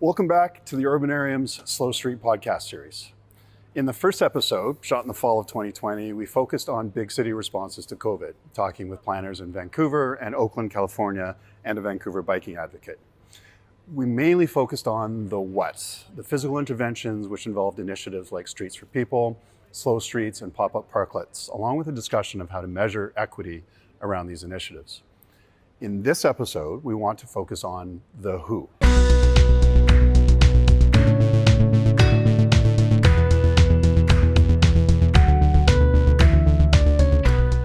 Welcome back to the Urbanarium's Slow Street podcast series. In the first episode, shot in the fall of 2020, we focused on big city responses to COVID, talking with planners in Vancouver and Oakland, California, and a Vancouver biking advocate. We mainly focused on the what, the physical interventions which involved initiatives like Streets for People, slow streets, and pop-up parklets, along with a discussion of how to measure equity around these initiatives. In this episode, we want to focus on the who.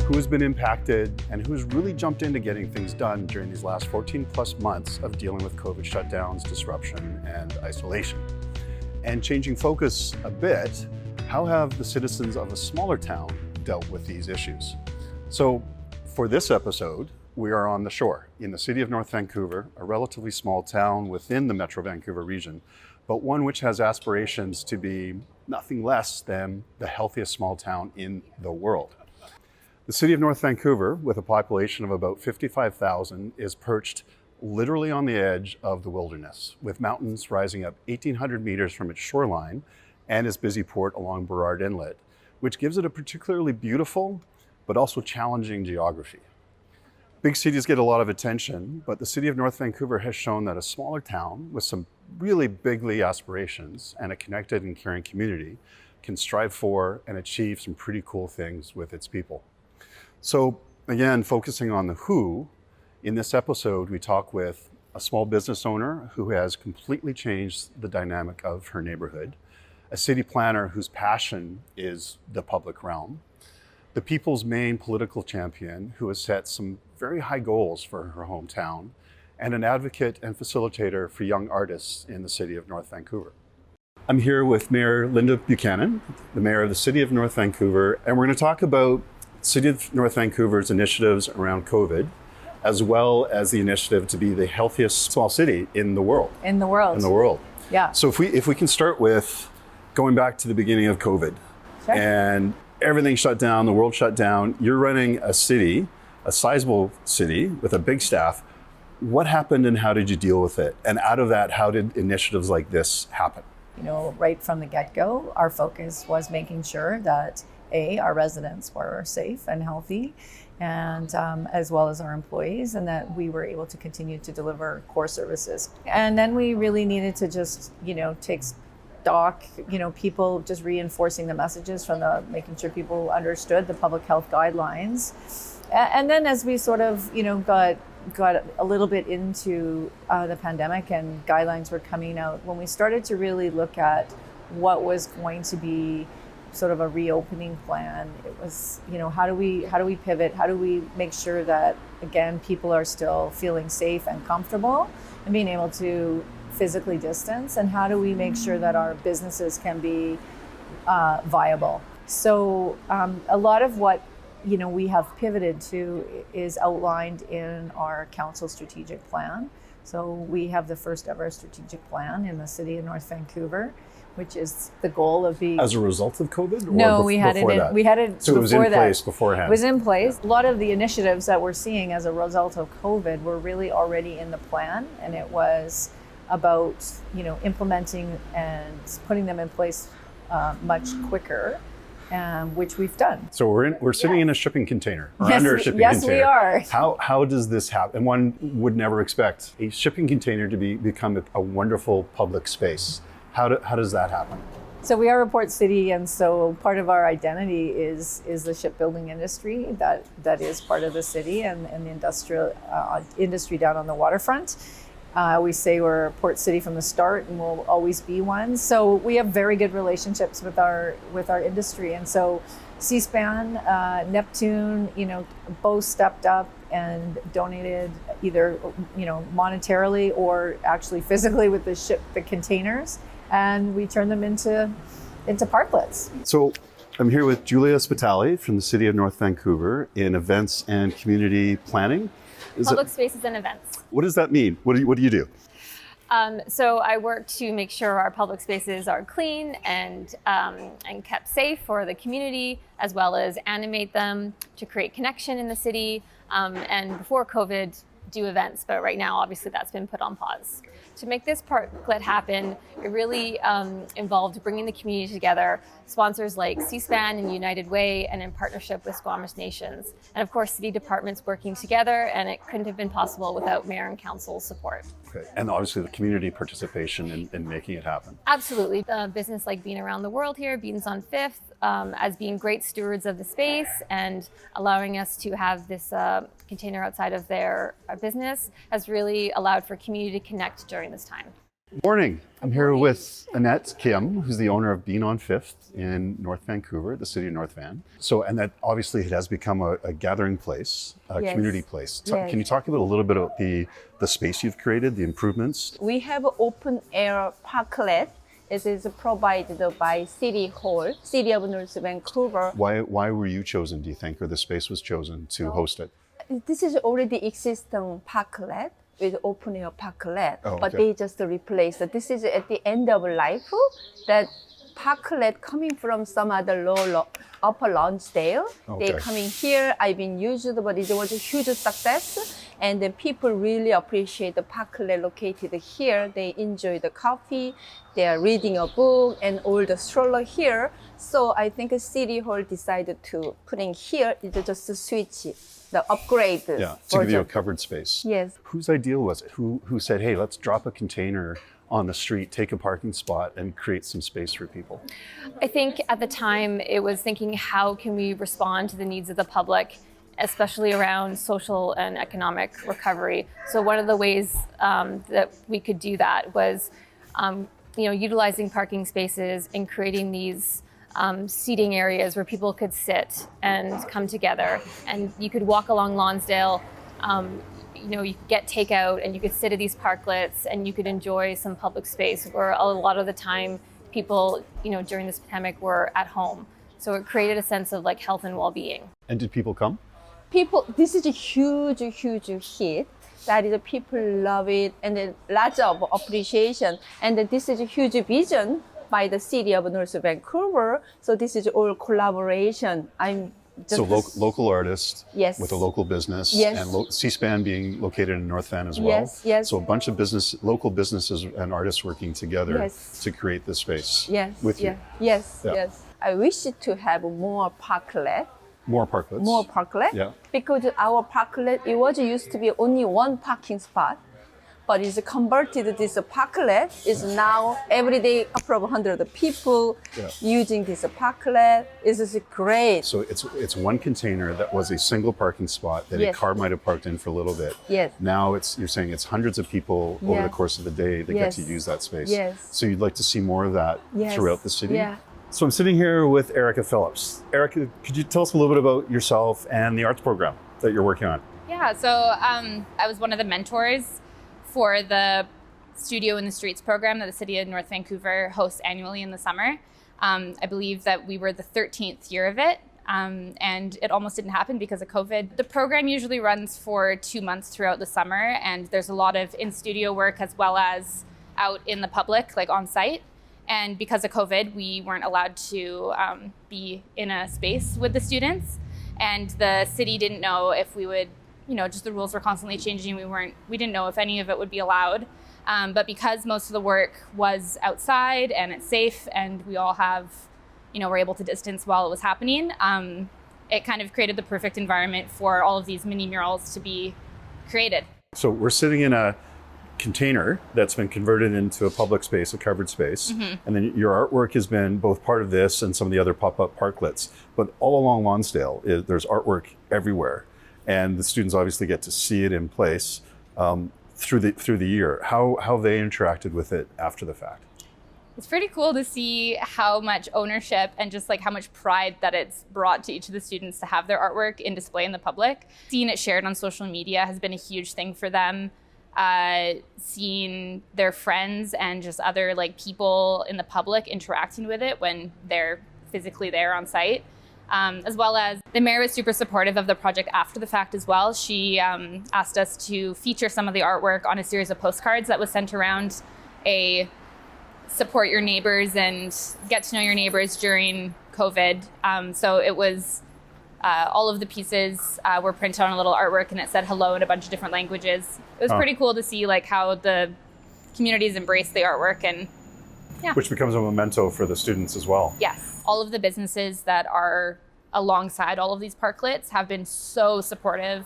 Who's been impacted and who's really jumped into getting things done during these last 14 plus months of dealing with COVID shutdowns, disruption, and isolation. And changing focus a bit, how have the citizens of a smaller town dealt with these issues? So for this episode, we are on the shore in the city of North Vancouver, a relatively small town within the Metro Vancouver region, but one which has aspirations to be nothing less than the healthiest small town in the world. The city of North Vancouver, with a population of about 55,000, is perched literally on the edge of the wilderness, with mountains rising up 1,800 meters from its shoreline and its busy port along Burrard Inlet, which gives it a particularly beautiful but also challenging geography. Big cities get a lot of attention, but the city of North Vancouver has shown that a smaller town with some really bigly aspirations and a connected and caring community can strive for and achieve some pretty cool things with its people. So again, focusing on the who, in this episode, we talk with a small business owner who has completely changed the dynamic of her neighborhood, a city planner whose passion is the public realm, the people's main political champion who has set some very high goals for her hometown, and an advocate and facilitator for young artists in the city of North Vancouver. I'm here with Mayor Linda Buchanan, the mayor of the city of North Vancouver, and we're going to talk about City of North Vancouver's initiatives around COVID, as well as the initiative to be the healthiest small city in the world. In the world. Yeah. So if we can start with going back to the beginning of COVID, Sure. And everything shut down, the world shut down. You're running a city, a sizable city with a big staff. What happened and how did you deal with it? And out of that, how did initiatives like this happen? Right from the get-go, our focus was making sure that our residents were safe and healthy, and as well as our employees, and that we were able to continue to deliver core services. And then we really needed to just, take stock, people just reinforcing the messages from making sure people understood the public health guidelines. And then as we sort of, got a little bit into the pandemic and guidelines were coming out, when we started to really look at what was going to be sort of a reopening plan, it was, how do we pivot? How do we make sure that, again, people are still feeling safe and comfortable and being able to physically distance? And how do we make sure that our businesses can be viable? So a lot of what we have pivoted to is outlined in our council strategic plan. So we have the first ever strategic plan in the city of North Vancouver, which is the goal of being... As a result of COVID? No, we had it So it was in place beforehand? It was in place. A lot of the initiatives that we're seeing as a result of COVID were really already in the plan, and it was about, implementing and putting them in place much quicker, which we've done. So we're sitting in a shipping container, or yes, under a shipping yes, container. Yes, we are. How does this happen? And one would never expect a shipping container to become a wonderful public space. How does that happen? So we are a port city, and so part of our identity is the shipbuilding industry that is part of the city and the industrial industry down on the waterfront. We say we're a port city from the start, and we'll always be one. So we have very good relationships with our industry, and so Seaspan, Neptune, both stepped up and donated either monetarily or actually physically with the containers, and we turned them into parklets. So I'm here with Julia Spitali from the City of North Vancouver in events and community planning. Public spaces and events. What does that mean? What do you do? So I work to make sure our public spaces are clean and kept safe for the community, as well as animate them to create connection in the city. And before COVID, do events, but right now, obviously, that's been put on pause. To make this parklet happen, it really involved bringing the community together, sponsors like C-SPAN and United Way, and in partnership with Squamish Nations. And of course, city departments working together, and it couldn't have been possible without mayor and council's support. Okay. And obviously the community participation in making it happen. Absolutely. Business like Bean Around the World here, Beans on Fifth, as being great stewards of the space and allowing us to have this container outside of their business has really allowed for community to connect during this time. Morning. I'm here with Annette Kim, who's the owner of Bean on Fifth in North Vancouver, the city of North Van. So, and that obviously it has become a gathering place, a community place. Yes. Can you talk a little bit about the space you've created, the improvements? We have an open air parklet. It is provided by City Hall, City of North Vancouver. Why were you chosen, do you think, or the space was chosen to host it? This is already existing parklet with open air parklet, Oh, but okay. they just replaced it. This is at the end of life. That parklet coming from some other upper Lonsdale. Okay. They coming here. I've been used, but it was a huge success. And then people really appreciate the parklet located here. They enjoy the coffee, they are reading a book, and all the stroller here. So I think City Hall decided to put in here is just to switch the upgrade. Yeah, to give you a version. covered space. Yes. Whose idea was it? Who said, hey, let's drop a container on the street, take a parking spot, and create some space for people? I think at the time it was thinking, how can we respond to the needs of the public, especially around social and economic recovery. So one of the ways that we could do that was utilizing parking spaces and creating these seating areas where people could sit and come together. And you could walk along Lonsdale, you could get takeout and you could sit at these parklets and you could enjoy some public space where a lot of the time people, during this pandemic were at home. So it created a sense of like health and well-being. And did people come? People, this is a huge hit. That is, people love it, and then lots of appreciation. And this is a huge vision by the city of North Vancouver. So this is all collaboration. I'm just So local artists Yes. with a local business, Yes. and C-SPAN being located in North Van as well. Yes. So a bunch of local businesses and artists working together Yes. to create this space Yes. with you. Yes. Yeah. Yes. I wish to have more parklet. More parklets. More parklet. Yeah. Because our parklet, it was used to be only one parking spot, but it's converted. This parklet is now every day a couple of 100 people Yeah. using this parklet. It is great. So it's one container that was a single parking spot that a Yes. car might have parked in for a little bit. Yes. Now you're saying it's hundreds of people over Yeah. the course of the day that get Yes. to use that space. Yes. So you'd like to see more of that Yes. throughout the city? Yeah. So I'm sitting here with Erica Phillips. Erica, could you tell us a little bit about yourself and the arts program that you're working on? Yeah, so I was one of the mentors for the Studio in the Streets program that the city of North Vancouver hosts annually in the summer. I believe that we were the 13th year of it, and it almost didn't happen because of COVID. The program usually runs for 2 months throughout the summer, and there's a lot of in-studio work as well as out in the public, like on site. And because of COVID, we weren't allowed to be in a space with the students. And the city didn't know if we would, just the rules were constantly changing. We didn't know if any of it would be allowed. But because most of the work was outside and it's safe and we all were able to distance while it was happening, it kind of created the perfect environment for all of these mini murals to be created. So we're sitting in a container that's been converted into a public space, a covered space. Mm-hmm. And then your artwork has been both part of this and some of the other pop-up parklets. But all along Lonsdale, there's artwork everywhere. And the students obviously get to see it in place through the year. How have they interacted with it after the fact? It's pretty cool to see how much ownership and just like how much pride that it's brought to each of the students to have their artwork in display in the public. Seeing it shared on social media has been a huge thing for them. Seeing their friends and just other like people in the public interacting with it when they're physically there on site. As well as the mayor was super supportive of the project after the fact as well. She asked us to feature some of the artwork on a series of postcards that was sent around a support your neighbors and get to know your neighbors during COVID. So it was All of the pieces were printed on a little artwork, and it said hello in a bunch of different languages. It was pretty cool to see like how the communities embrace the artwork, and Which becomes a memento for the students as well. yes, all of the businesses that are alongside all of these parklets have been so supportive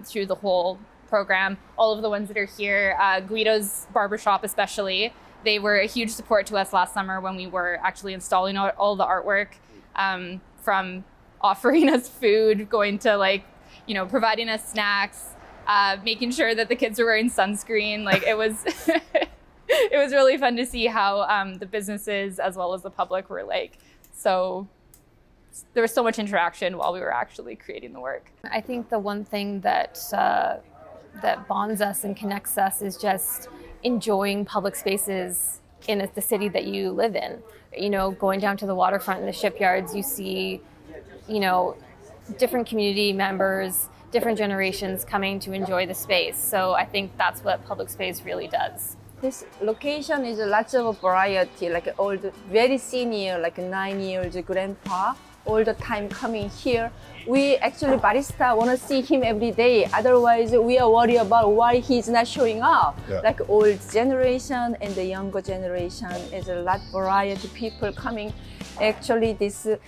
through the whole program. All of the ones that are here, Guido's Barbershop especially, they were a huge support to us last summer when we were actually installing all the artwork, from offering us food, going to like, providing us snacks, making sure that the kids were wearing sunscreen. Like it was, it was really fun to see how the businesses as well as the public were like, so there was so much interaction while we were actually creating the work. I think the one thing that that bonds us and connects us is just enjoying public spaces in the city that you live in. Going down to the waterfront and the shipyards, you see, different community members, different generations coming to enjoy the space. So I think that's what public space really does. This location is lots of variety, like old, very senior, like 9 years grandpa, all the time coming here. We actually, barista want to see him every day. Otherwise, we are worried about why he's not showing up. Yeah. Like old generation and the younger generation, is a lot variety people coming. Actually, the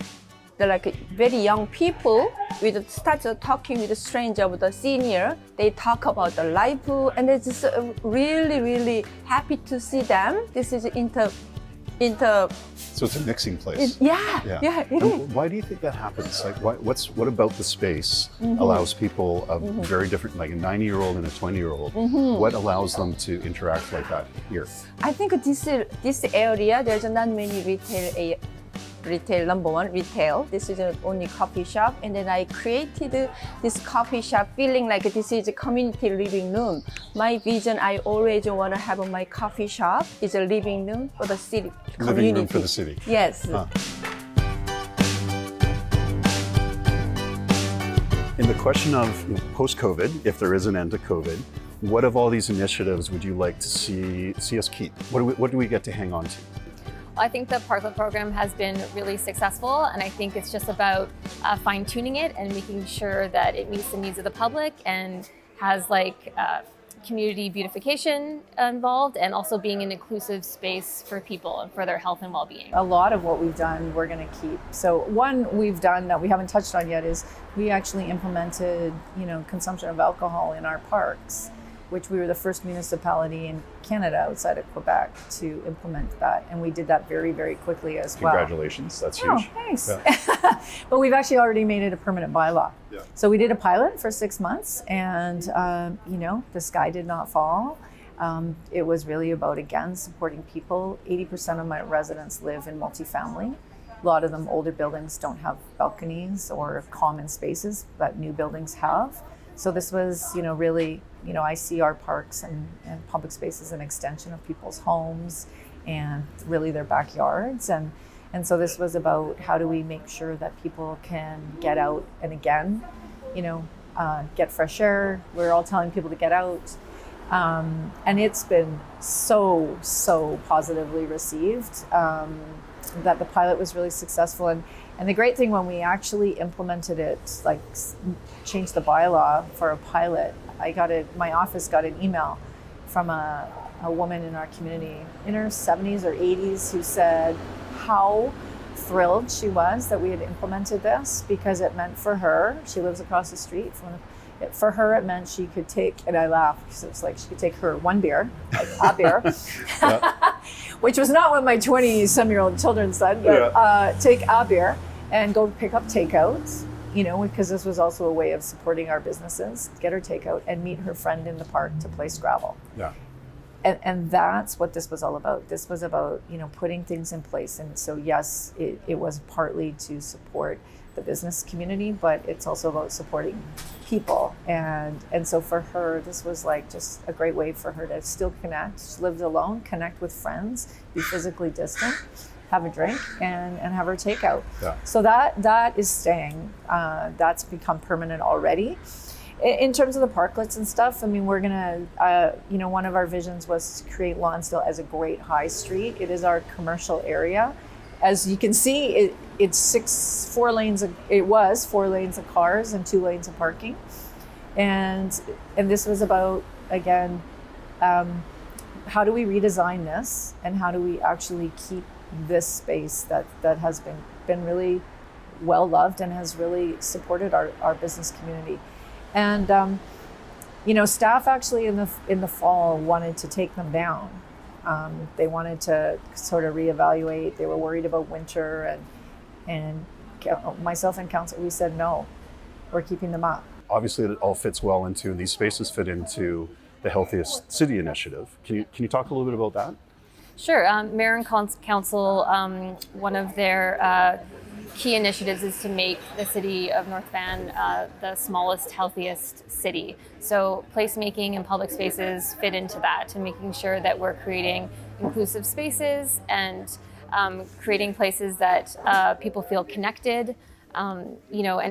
like very young people, we start talking with the stranger of the senior. They talk about the life, and it's just really, really happy to see them. This is So it's a mixing place. yeah, it is. And why do you think that happens? Like, what about the space allows people of very different, like a 90-year-old and a 20-year-old, what allows them to interact like that here? I think this area, there's not many retail, number one, retail. This is only coffee shop. And then I created this coffee shop feeling like this is a community living room. My vision, I always want to have my coffee shop is a living room for the city community. Living room for the city. Yes. In the question of post-COVID, if there is an end to COVID, what of all these initiatives would you like to see us keep? What do we get to hang on to? I think the Parklet program has been really successful, and I think it's just about fine-tuning it and making sure that it meets the needs of the public and has like community beautification involved, and also being an inclusive space for people and for their health and well-being. A lot of what we've done, we're going to keep. So one we've done that we haven't touched on yet is we actually implemented, consumption of alcohol in our parks, which we were the first municipality in Canada outside of Quebec to implement that. And we did that very, very quickly as well. Congratulations, that's huge. Oh, thanks. Yeah. But we've actually already made it a permanent bylaw. Yeah. So we did a pilot for 6 months, and the sky did not fall. It was really about, again, supporting people. 80% of my residents live in multifamily. A lot of them, older buildings don't have balconies or common spaces that new buildings have. So this was, really, I see our parks and public spaces an extension of people's homes and really their backyards. And so this was about how do we make sure that people can get out and again, get fresh air. We're all telling people to get out. And it's been so positively received that the pilot was really successful. And the great thing when we actually implemented it, like changed the bylaw for a pilot, my office got an email from a woman in our community in her 70s or 80s who said how thrilled she was that we had implemented this, because it meant for her, she lives across the street for her, it meant she could take, and I laughed because it was like she could take her one beer, like a beer, which was not what my 20-some-year-old children said, but take a beer and go pick up takeout, because this was also a way of supporting our businesses, get her takeout and meet her friend in the park to play Scrabble. Yeah. And that's what this was all about. This was about, putting things in place. And so, yes, it was partly to support the business community, but it's also about supporting people. And so for her, this was like just a great way for her to still connect. She lived alone, connect with friends, be physically distant, have a drink, and have her takeout. Yeah. So that is staying. That's become permanent already. In terms of the parklets and stuff, we're gonna, one of our visions was to create Lonsdale as a great high street. It is our commercial area, as you can see, it was 4 lanes of cars and 2 lanes of parking. And this was about, again, how do we redesign this, and how do we actually keep this space that has been really well loved and has really supported our business community. And staff actually in the fall wanted to take them down. They wanted to sort of reevaluate. They were worried about winter, and myself and council, we said no, we're keeping them up. Obviously, it all fits well into, these spaces fit into the Healthiest City initiative. Can you talk a little bit about that? Sure. Mayor and Council, one of their key initiatives is to make the city of North Van the smallest, healthiest city. So placemaking and public spaces fit into that, and making sure that we're creating inclusive spaces and creating places that people feel connected, and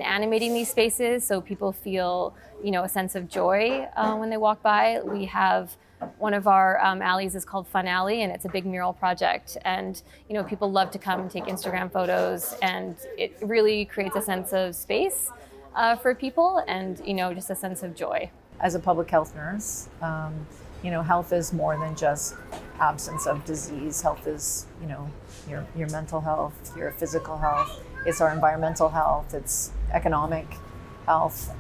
animating these spaces so people feel, a sense of joy when they walk by. We have one of our alleys is called Fun Alley, and it's a big mural project. And, people love to come and take Instagram photos, and it really creates a sense of space for people and, just a sense of joy. As a public health nurse, health is more than just absence of disease. Health is, your mental health, your physical health. It's our environmental health. It's economic health.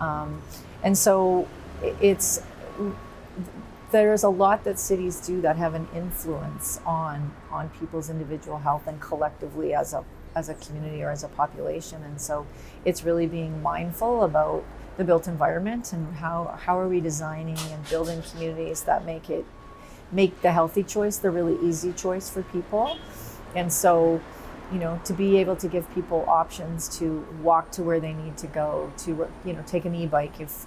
And so there's a lot that cities do that have an influence on people's individual health and collectively as a community or as a population. And so it's really being mindful about the built environment and how are we designing and building communities that make the healthy choice the really easy choice for people. And so, to be able to give people options to walk to where they need to go, to take an e-bike if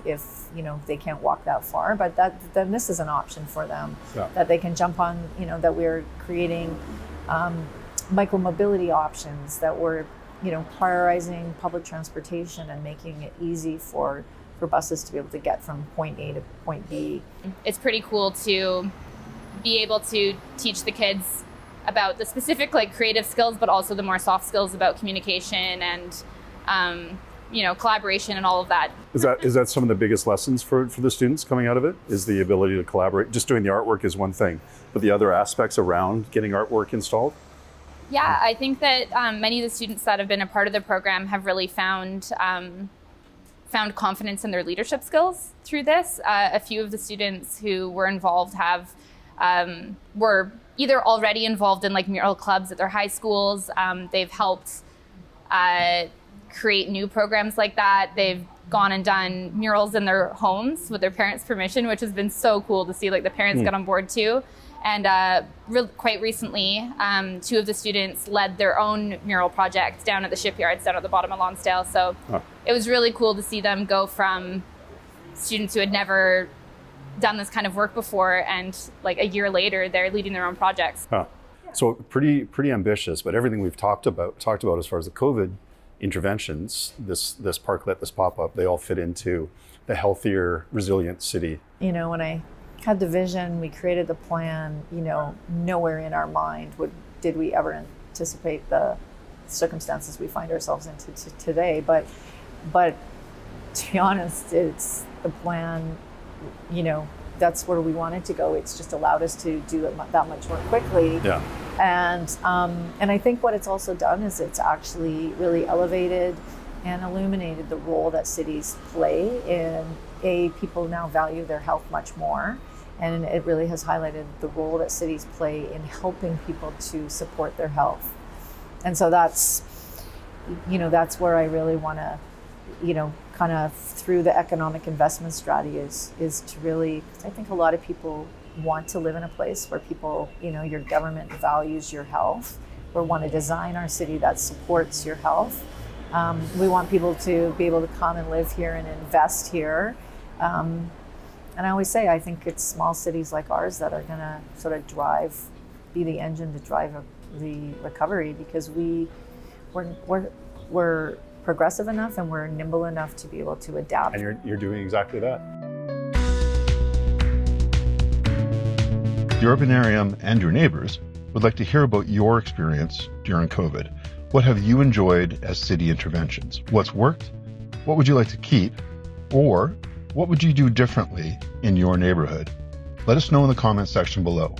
they can't walk that far, but then this is an option for them. Yeah. That they can jump on, that we're creating micro-mobility options, that we're prioritizing public transportation and making it easy for buses to be able to get from point A to point B. It's pretty cool to be able to teach the kids about the specific creative skills, but also the more soft skills about communication and collaboration and all of that. Is that some of the biggest lessons for the students coming out of it? Is the ability to collaborate? Just doing the artwork is one thing, but the other aspects around getting artwork installed? Yeah, I think that many of the students that have been a part of the program have really found confidence in their leadership skills through this. A few of the students who were involved were either already involved in mural clubs at their high schools. They've helped create new programs like that. They've gone and done murals in their homes with their parents' permission, which has been so cool to see the parents get on board too. And quite recently, 2 of the students led their own mural project down at the shipyards down at the bottom of Lonsdale. So It was really cool to see them go from students who had never done this kind of work before, and a year later they're leading their own projects. So pretty ambitious, but everything we've talked about as far as the COVID interventions, this parklet, this pop-up, they all fit into the healthier, resilient city. When I had the vision, we created the plan, nowhere in our mind did we ever anticipate the circumstances we find ourselves in today. But to be honest, it's the plan, that's where we wanted to go. It's just allowed us to do it that much more quickly. Yeah. And I think what it's also done is it's actually really elevated and illuminated the role that cities play in people now value their health much more. And it really has highlighted the role that cities play in helping people to support their health. And so that's where I really want to, kind of through the economic investment strategy is to really, I think a lot of people want to live in a place where people, your government values your health. We want to design our city that supports your health. We want people to be able to come and live here and invest here. And I always say, I think it's small cities like ours that are going to sort of be the engine to drive the recovery, because we're progressive enough and we're nimble enough to be able to adapt. And you're doing exactly that. The Urbanarium and your neighbors would like to hear about your experience during COVID. What have you enjoyed as city interventions? What's worked? What would you like to keep? Or what would you do differently in your neighborhood? Let us know in the comments section below.